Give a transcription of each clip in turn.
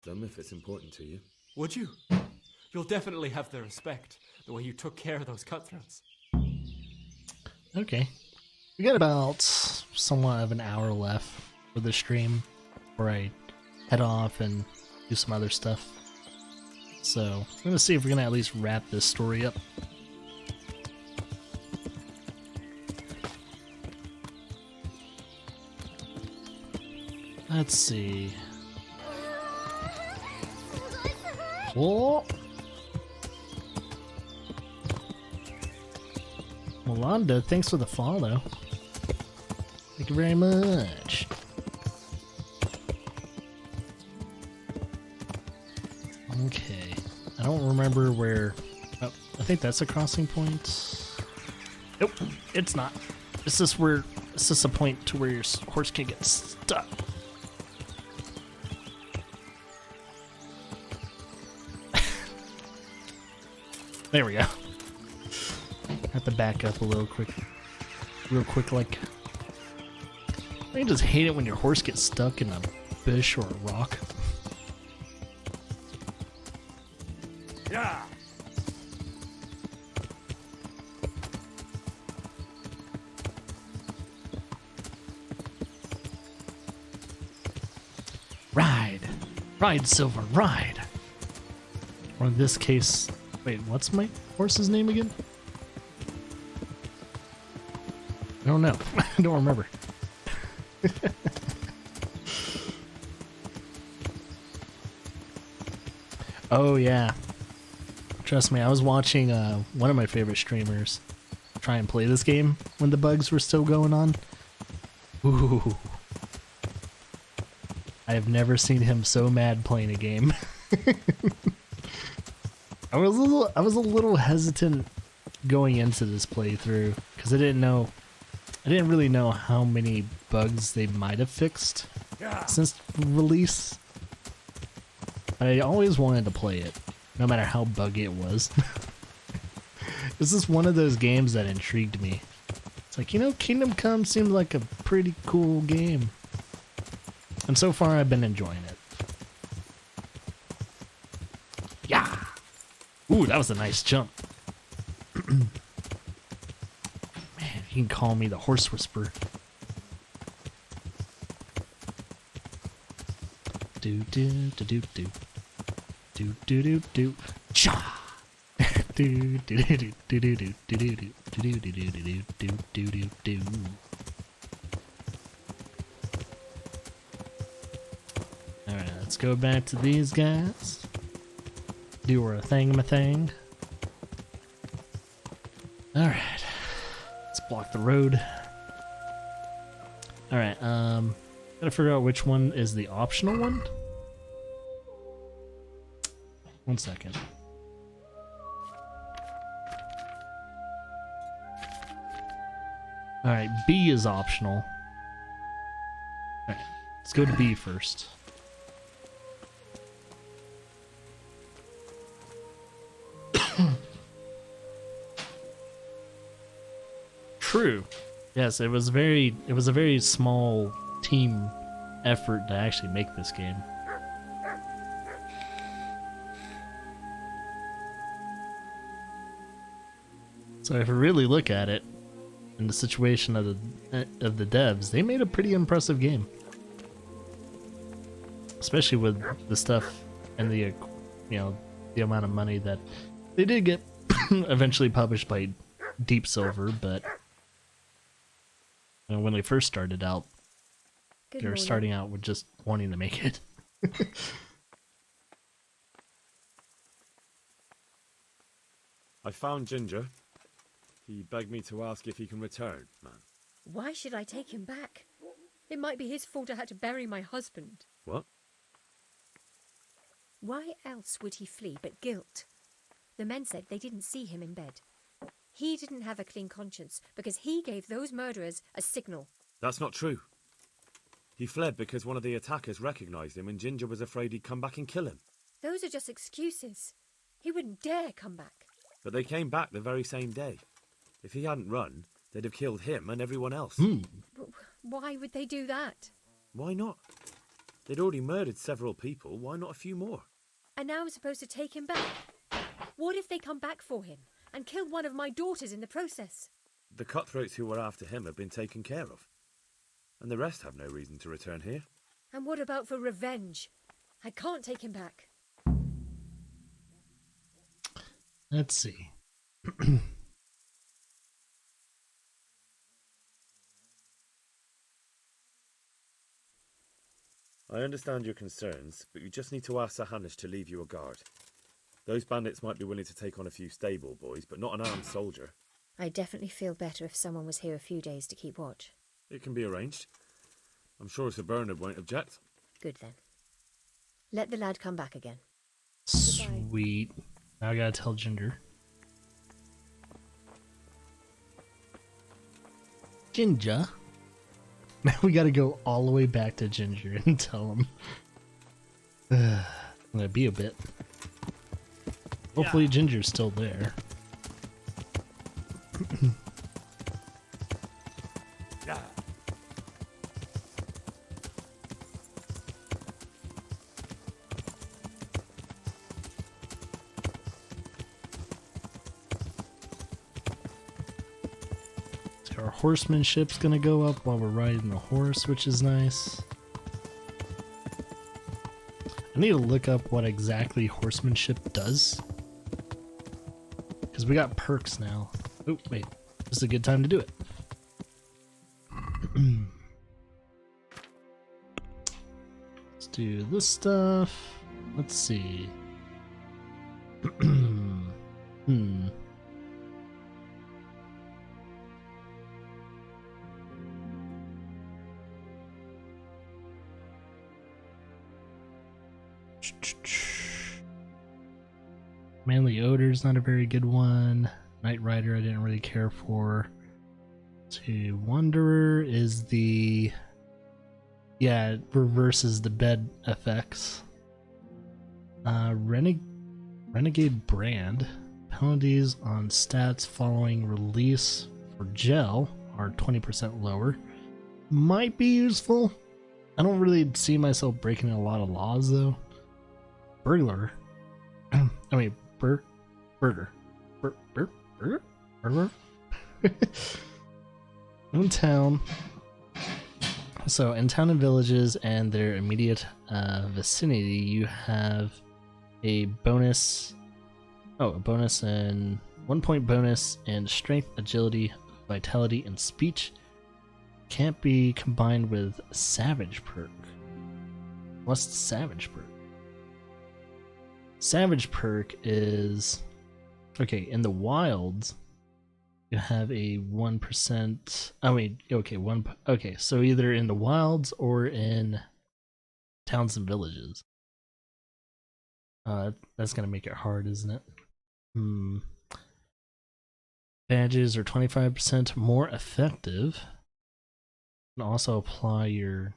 them if it's important to you. Would you? You'll definitely have their respect, the way you took care of those cutthroats. Okay. We got about somewhat of an hour left for the stream before I head off and do some other stuff. So, I'm going to see if we're going to at least wrap this story up. Let's see. Oh! Melanda, thanks for the follow. Thank you very much. Okay. I don't remember where... Oh, I think that's a crossing point. Nope, it's not. It's just where... It's just a point to where your horse can get stuck. There we go. Have to back up a little quick. Real quick, like... I just hate it when your horse gets stuck in a bush or a rock. Yeah! Ride! Ride, Silver, ride! Or in this case... Wait, what's my horse's name again? I don't know. I don't remember. Oh, yeah. Trust me, I was watching one of my favorite streamers try and play this game when the bugs were still going on. Ooh. I have never seen him so mad playing a game. I was a little hesitant going into this playthrough because I didn't really know how many bugs they might have fixed since release. I always wanted to play it, no matter how buggy it was. This is one of those games that intrigued me. It's like, Kingdom Come seemed like a pretty cool game. And so far I've been enjoying it. Yeah! Ooh, that was a nice jump. Man, you can call me the Horse Whisperer. Do do do do do do do do do cha do do do do do do do do do do do do do do do. All right, let's go back to these guys. Do our thing. Alright. Let's block the road. Alright, gotta figure out which one is the optional one. 1 second. Alright, B is optional. Alright, let's go to B first. True. Yes, it was a very small team effort to actually make this game. So if you really look at it, in the situation of the devs, they made a pretty impressive game. Especially with the stuff and the the amount of money that they did get eventually published by Deep Silver, but when they first started out, they were starting out with just wanting to make it. I found Ginger. He begged me to ask if he can return, man. Why should I take him back? It might be his fault I had to bury my husband. What? Why else would he flee but guilt? The men said they didn't see him in bed. He didn't have a clean conscience because he gave those murderers a signal. That's not true. He fled because one of the attackers recognized him and Ginger was afraid he'd come back and kill him. Those are just excuses. He wouldn't dare come back. But they came back the very same day. If he hadn't run, they'd have killed him and everyone else. Why would they do that? Why not? They'd already murdered several people, why not a few more? And now I'm supposed to take him back. What if they come back for him and kill one of my daughters in the process? The cutthroats who were after him have been taken care of. And the rest have no reason to return here. And what about for revenge? I can't take him back. Let's see. I understand your concerns, but you just need to ask Sir Hanish to leave you a guard. Those bandits might be willing to take on a few stable boys, but not an armed soldier. I'd definitely feel better if someone was here a few days to keep watch. It can be arranged. I'm sure Sir Bernard won't object. Good then. Let the lad come back again. Sweet. Now I gotta tell Ginger. Ginger? Now we gotta go all the way back to Ginger and tell him. I'm gonna be a bit. Hopefully Ginger's still there. So our horsemanship's gonna go up while we're riding the horse, which is nice. I need to look up what exactly horsemanship does. Because we got perks now. Oh, wait. This is a good time to do it. Let's do this stuff. Let's see. Manly Odor's not a very good one. Night Rider I didn't really care for. To Wanderer is the... yeah, it reverses the bed effects. Renegade Brand. Penalties on stats following release for gel are 20% lower. Might be useful. I don't really see myself breaking a lot of laws though. Burglar. I mean, burger. Burger? In town. So, in town and villages and their immediate vicinity, you have a bonus. Oh, a bonus and 1 point bonus in strength, agility, vitality, and speech. Can't be combined with Savage perk. What's the Savage perk? Savage perk is okay in the wilds. You have a 1%. Oh wait, okay, okay. So either in the wilds or in towns and villages. That's gonna make it hard, isn't it? Badges are 25% more effective. You can also apply your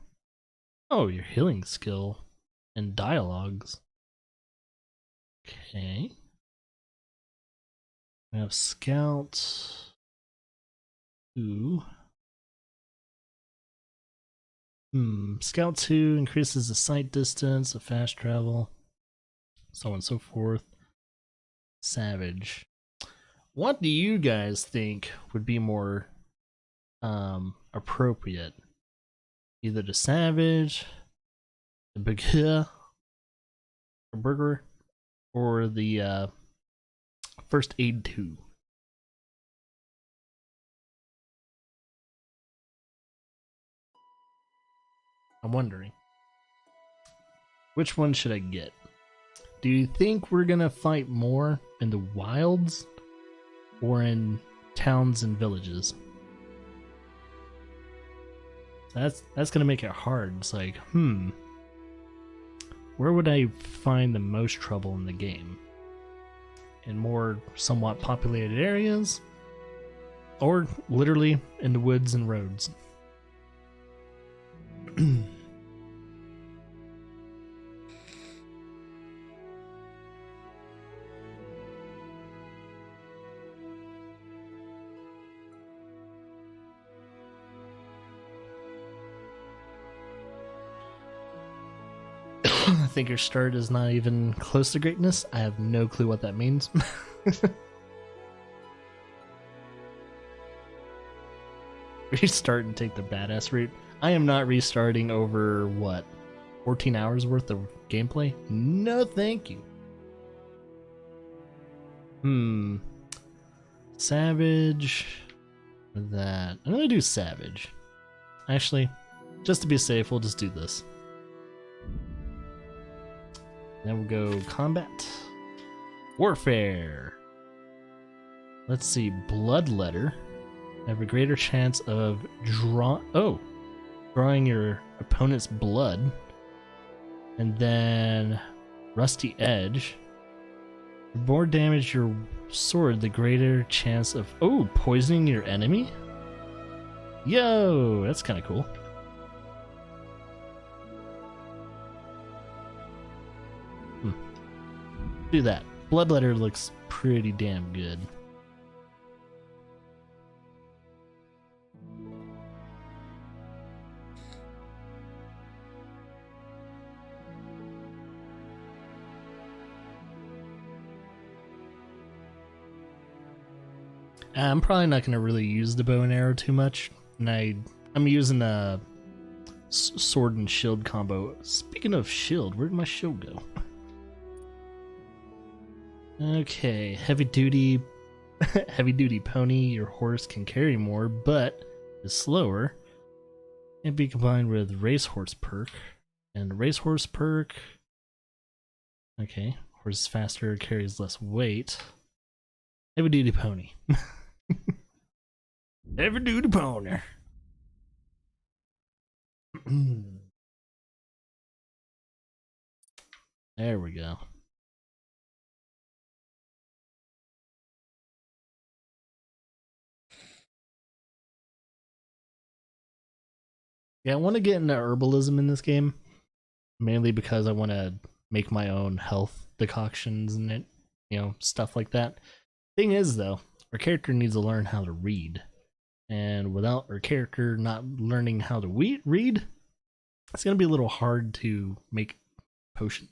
your healing skill and dialogues. Okay. We have Scout 2. Scout 2 increases the sight distance, the fast travel, so on and so forth. Savage. What do you guys think would be more appropriate? Either the Savage, the Burger, or the First Aid 2. I'm wondering, which one should I get? Do you think we're gonna fight more in the wilds or in towns and villages? That's gonna make it hard. It's like, where would I find the most trouble in the game? In more somewhat populated areas, or literally in the woods and roads? I think your start is not even close to greatness. I have no clue what that means. Restart and take the badass route. I am not restarting over, what, 14 hours worth of gameplay? No thank you. Savage. Or that. I'm gonna do Savage. Actually, just to be safe, we'll just do this. Then we'll go Combat. Warfare. Let's see, Bloodletter. Have a greater chance of drawing your opponent's blood. And then Rusty Edge. The more damage your sword, the greater chance of poisoning your enemy. Yo, that's kind of cool. Do that. Bloodletter looks pretty damn good. I'm probably not going to really use the bow and arrow too much, and I'm using a sword and shield combo. Speaking of shield, where did my shield go? Okay, heavy duty pony. Your horse can carry more, but is slower. Can be combined with racehorse perk, and racehorse perk. Okay, horse is faster, carries less weight. Heavy duty pony. Heavy duty pony. There we go. Yeah, I want to get into herbalism in this game, mainly because I want to make my own health decoctions and it, stuff like that. Thing is, though, our character needs to learn how to read, and without our character not learning how to read, it's gonna be a little hard to make potions.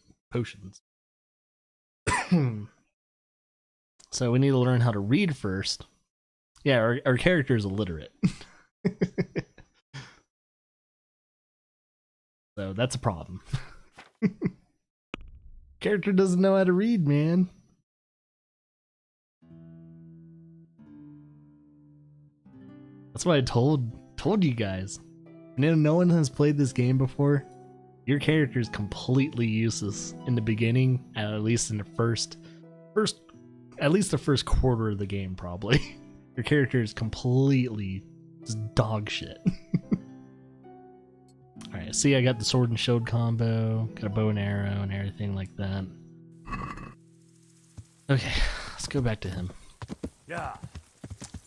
So we need to learn how to read first. Yeah, our character is illiterate. So that's a problem. Character doesn't know how to read, man. That's what I told you guys. No one has played this game before. Your character is completely useless in the beginning, at least in the first quarter of the game, probably. Your character is completely just dog shit. Alright, see, I got the sword and shield combo, got a bow and arrow and everything like that. Okay, let's go back to him. Yeah.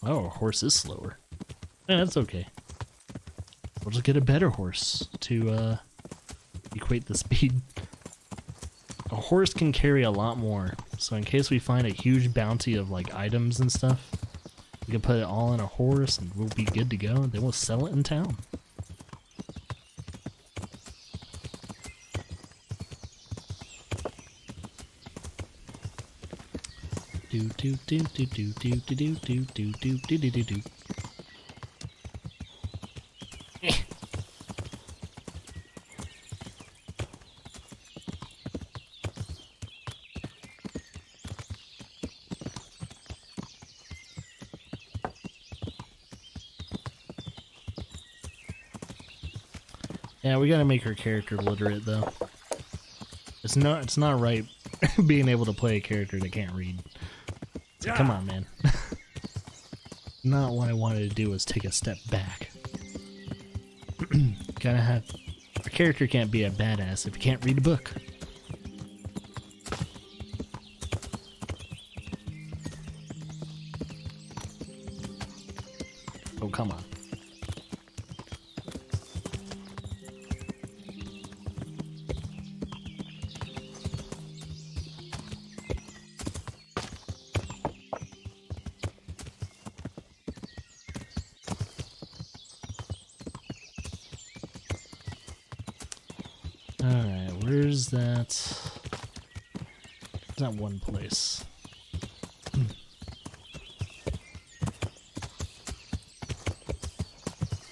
Oh, our horse is slower. Yeah, that's okay. We'll just get a better horse to equate the speed. A horse can carry a lot more, so in case we find a huge bounty of like items and stuff, we can put it all in a horse and we'll be good to go, and then we'll sell it in town. Do do do do do do do do do do do do do do. Yeah, we gotta make her character literate though. It's not right being able to play a character that can't read. So come on, man. Not what I wanted to do was take a step back. A character can't be a badass if you can't read a book. Oh, come on. Alright, There's that one place.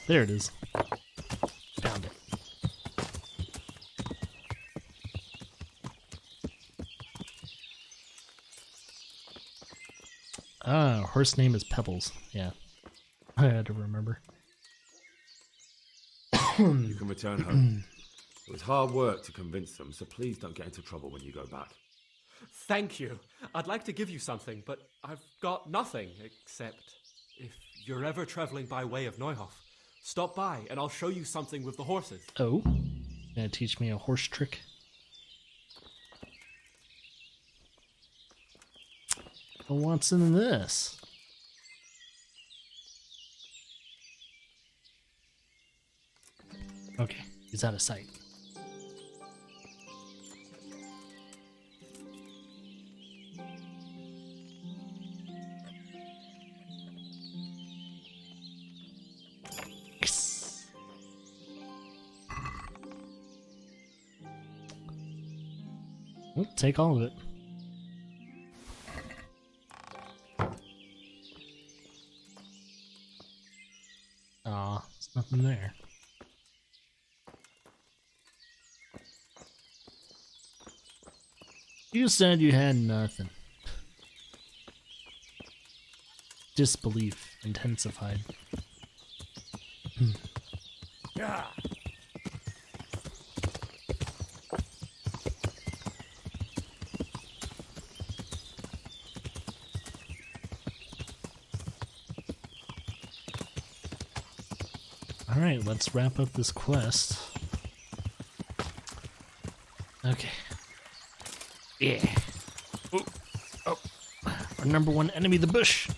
There it is. Found it. Ah, horse name is Pebbles. Yeah, I had to remember. You can return home. It was hard work to convince them, so please don't get into trouble when you go back. Thank you. I'd like to give you something, but I've got nothing except if you're ever traveling by way of Neuhof, stop by and I'll show you something with the horses. Oh, gonna teach me a horse trick? Well, what's in this? Okay, he's out of sight. Yes. Well, take all of it. Aw, there's nothing there. You said you had nothing. Disbelief intensified. Yeah. Alright, let's wrap up this quest. Okay. Yeah. Oh. Oh. Our number one enemy, the bush.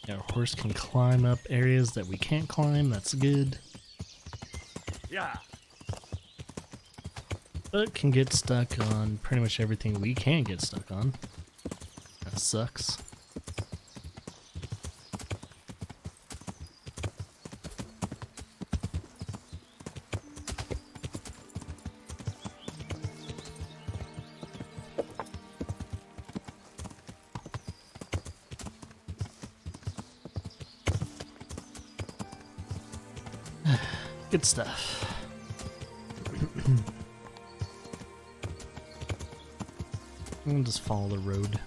Our horse can climb up areas that we can't climb. That's good. Yeah. But can get stuck on pretty much everything we can get stuck on. That sucks. Good stuff. We'll just follow the road.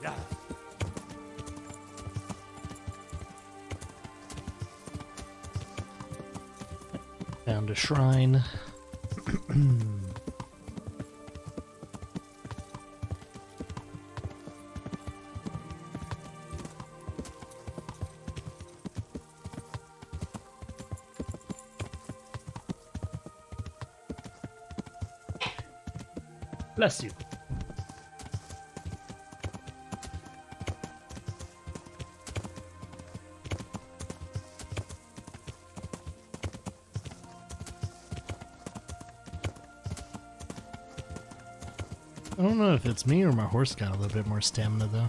Yeah. Found a shrine. Bless you. I don't know if it's me or my horse got a little bit more stamina though.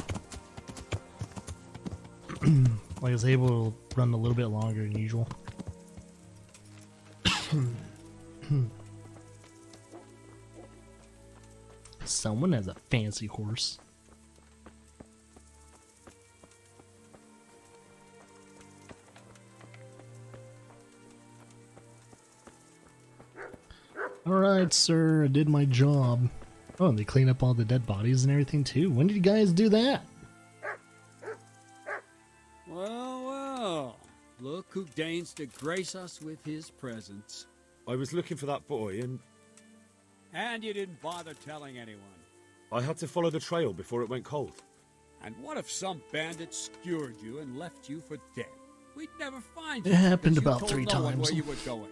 Like I was able to run a little bit longer than usual. Someone has a fancy horse. Alright, sir, I did my job. Oh, and they clean up all the dead bodies and everything too. When did you guys do that? Well, well. Look who deigns to grace us with his presence. I was looking for that boy and And you didn't bother telling anyone. I had to follow the trail before it went cold. And what if some bandit skewered you and left you for dead? We'd never find It you. happened because you about told 3 no one times. where you were going.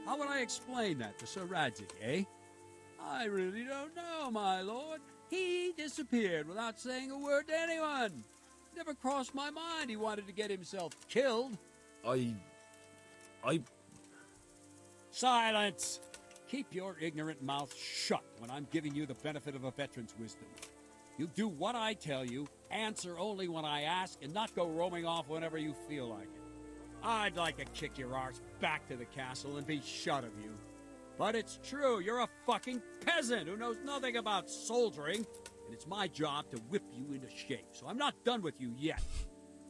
How would I explain that to Sir Radzig, eh? I really don't know, my lord. He disappeared without saying a word to anyone. Never crossed my mind he wanted to get himself killed. I... Silence! Keep your ignorant mouth shut when I'm giving you the benefit of a veteran's wisdom. You do what I tell you, answer only when I ask, and not go roaming off whenever you feel like it. I'd like to kick your arse back to the castle and be shut of you. But it's true, you're a fucking peasant who knows nothing about soldiering, and it's my job to whip you into shape, so I'm not done with you yet.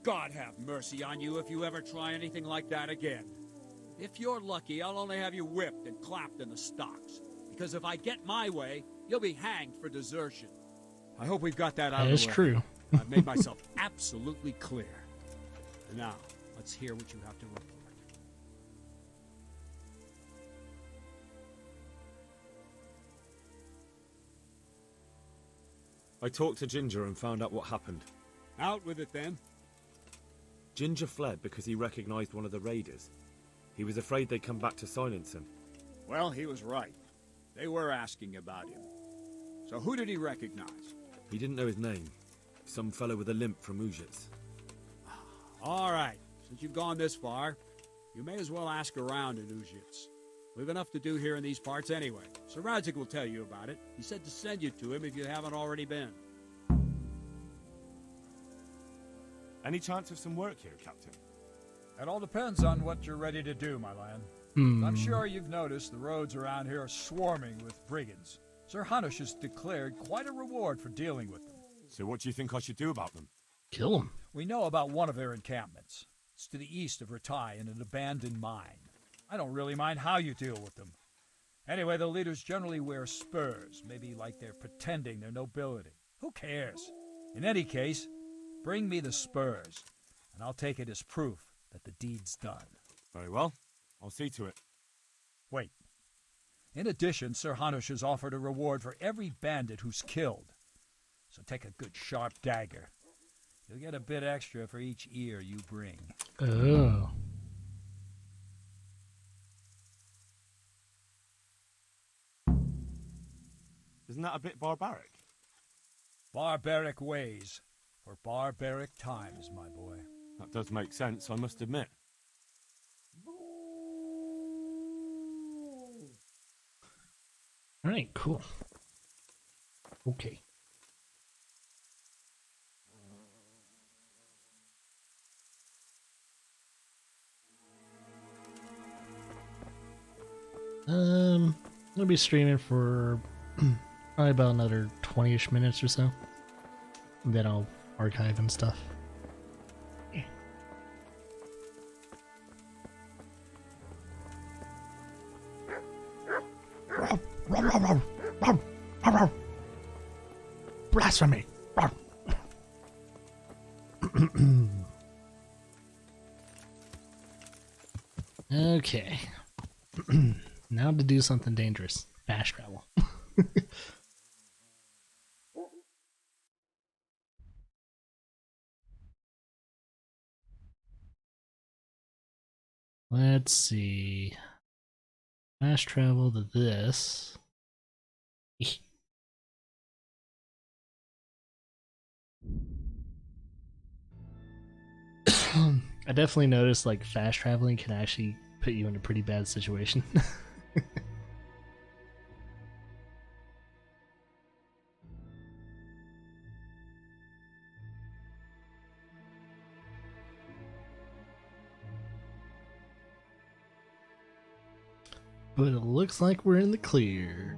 God have mercy on you if you ever try anything like that again. If you're lucky, I'll only have you whipped and clapped in the stocks, because if I get my way, you'll be hanged for desertion. I hope we've got that out That of is the way. true. I've made myself absolutely clear. And now, let's hear what you have to report. I talked to Ginger and found out what happened. Out with it, then. Ginger fled because he recognized one of the raiders. He was afraid they'd come back to silence him. Well, he was right. They were asking about him. So who did he recognize? He didn't know his name. Some fellow with a limp from Ujits. All right. Since you've gone this far, you may as well ask around in Ujits. We've enough to do here in these parts anyway. Sir Radzig will tell you about it. He said to send you to him if you haven't already been. Any chance of some work here, Captain? It all depends on what you're ready to do, my lad. I'm sure you've noticed the roads around here are swarming with brigands. Sir Hanush has declared quite a reward for dealing with them. So what do you think I should do about them? Kill him. We know about one of their encampments. It's to the east of Ratai in an abandoned mine. I don't really mind how you deal with them. Anyway, the leaders generally wear spurs, maybe like they're pretending they're nobility. Who cares? In any case, bring me the spurs, and I'll take it as proof that the deed's done. Very well. I'll see to it. Wait. In addition, Sir Hanush has offered a reward for every bandit who's killed. So take a good sharp dagger. You'll get a bit extra for each ear you bring. Oh. Isn't that a bit barbaric? Barbaric ways for barbaric times, my boy. That does make sense, I must admit. Alright, cool. Okay. I'll be streaming for probably about another 20-ish minutes or so. And then I'll archive and stuff. Yeah. Blasphemy! Okay. Now to do something dangerous. Fast travel. Let's see. Fast travel to this. I definitely noticed like fast traveling can actually put you in a pretty bad situation. But it looks like we're in the clear.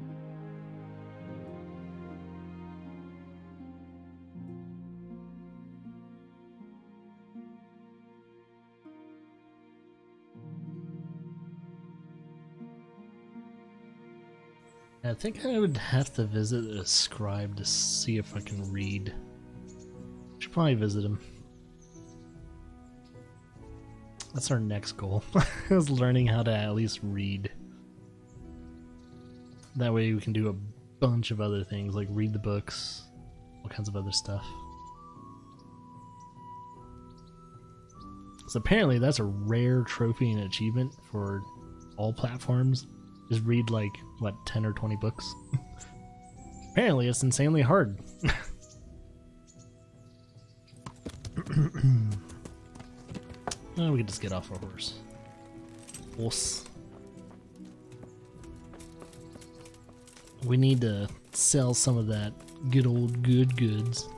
I think I would have to visit a scribe to see if I can read. Should probably visit him. That's our next goal. Is learning how to at least read. That way we can do a bunch of other things, like read the books, all kinds of other stuff. So apparently that's a rare trophy and achievement for all platforms. Just read like, what, 10 or 20 books? Apparently it's insanely hard. Oh, we can just get off our horse. We need to sell some of that good old good goods.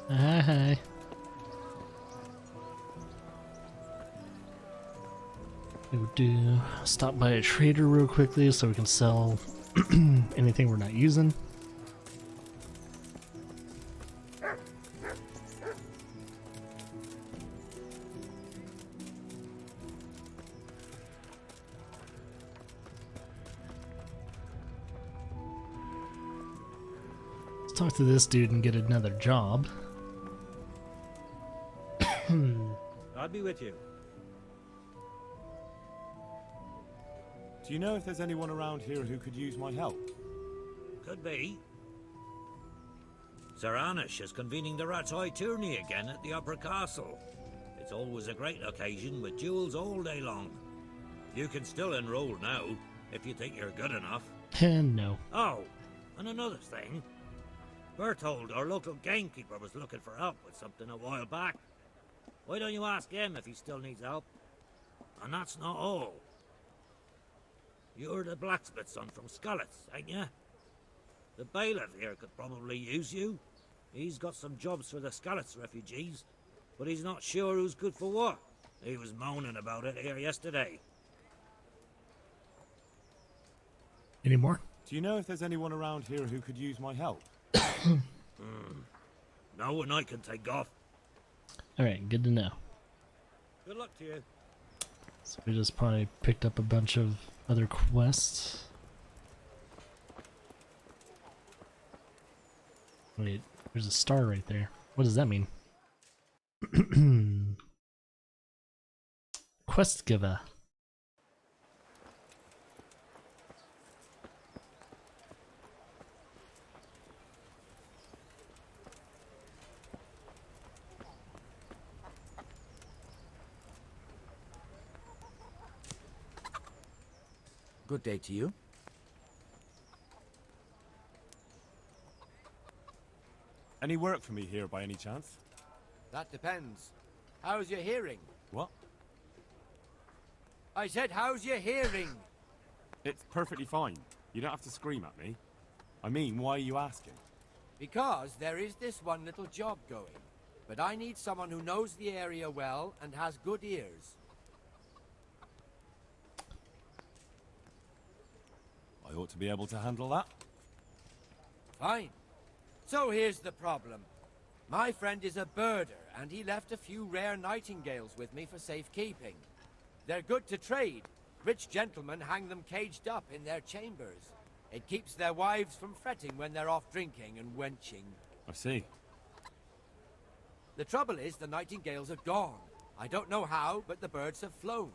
Hi. We'll stop by a trader real quickly so we can sell anything we're not using. Let's talk to this dude and get another job. I'll be with you. Do you know if there's anyone around here who could use my help? Could be. Sir Anish is convening the Rat's Eye tourney again at the Upper Castle. It's always a great occasion with duels all day long. You can still enroll now, if you think you're good enough. No. Oh, and another thing. Berthold, our local gamekeeper, was looking for help with something a while back. Why don't you ask him if he still needs help? And that's not all. You're the blacksmith's son from Scullets, ain't you? The bailiff here could probably use you. He's got some jobs for the Scullets refugees, but he's not sure who's good for what. He was moaning about it here yesterday. Any more? Do you know if there's anyone around here who could use my help? No, and I can take off. Alright, good to know. Good luck to you. So we just probably picked up a bunch of other quests. Wait, there's a star right there. What does that mean? Quest giver. Good day to you. Any work for me here by any chance? That depends. How's your hearing? What? I said, how's your hearing? It's perfectly fine. You don't have to scream at me. I mean, why are you asking? Because there is this one little job going. But I need someone who knows the area well and has good ears. I ought to be able to handle that. Fine. So here's the problem. My friend is a birder, and he left a few rare nightingales with me for safekeeping. They're good to trade. Rich gentlemen hang them caged up in their chambers. It keeps their wives from fretting when they're off drinking and wenching. I see. The trouble is the nightingales are gone. I don't know how, but the birds have flown.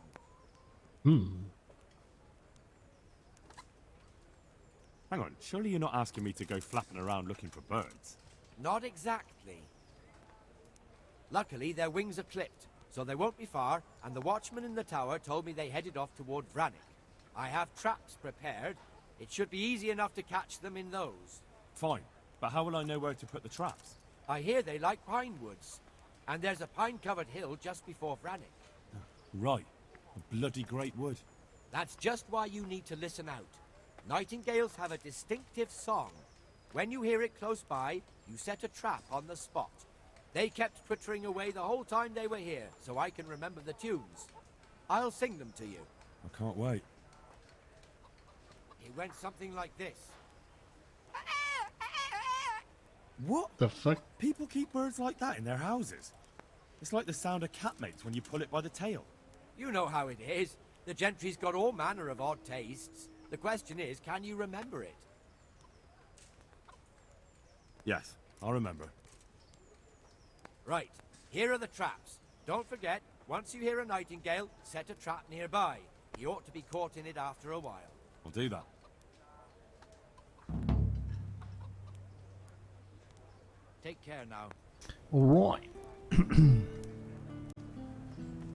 Hang on, surely you're not asking me to go flapping around looking for birds? Not exactly. Luckily, their wings are clipped, so they won't be far, and the watchman in the tower told me they headed off toward Vranik. I have traps prepared. It should be easy enough to catch them in those. Fine, but how will I know where to put the traps? I hear they like pine woods, and there's a pine-covered hill just before Vranik. Right, a bloody great wood. That's just why you need to listen out. Nightingales have a distinctive song. When you hear it close by, you set a trap on the spot. They kept twittering away the whole time they were here, so I can remember the tunes. I'll sing them to you. I can't wait. It went something like this. What? The fuck? People keep birds like that in their houses. It's like the sound a cat makes when you pull it by the tail. You know how it is. The gentry's got all manner of odd tastes. The question is, can you remember it? Yes, I'll remember. Right, here are the traps. Don't forget, once you hear a nightingale, set a trap nearby. He ought to be caught in it after a while. I'll do that. Take care now. All right.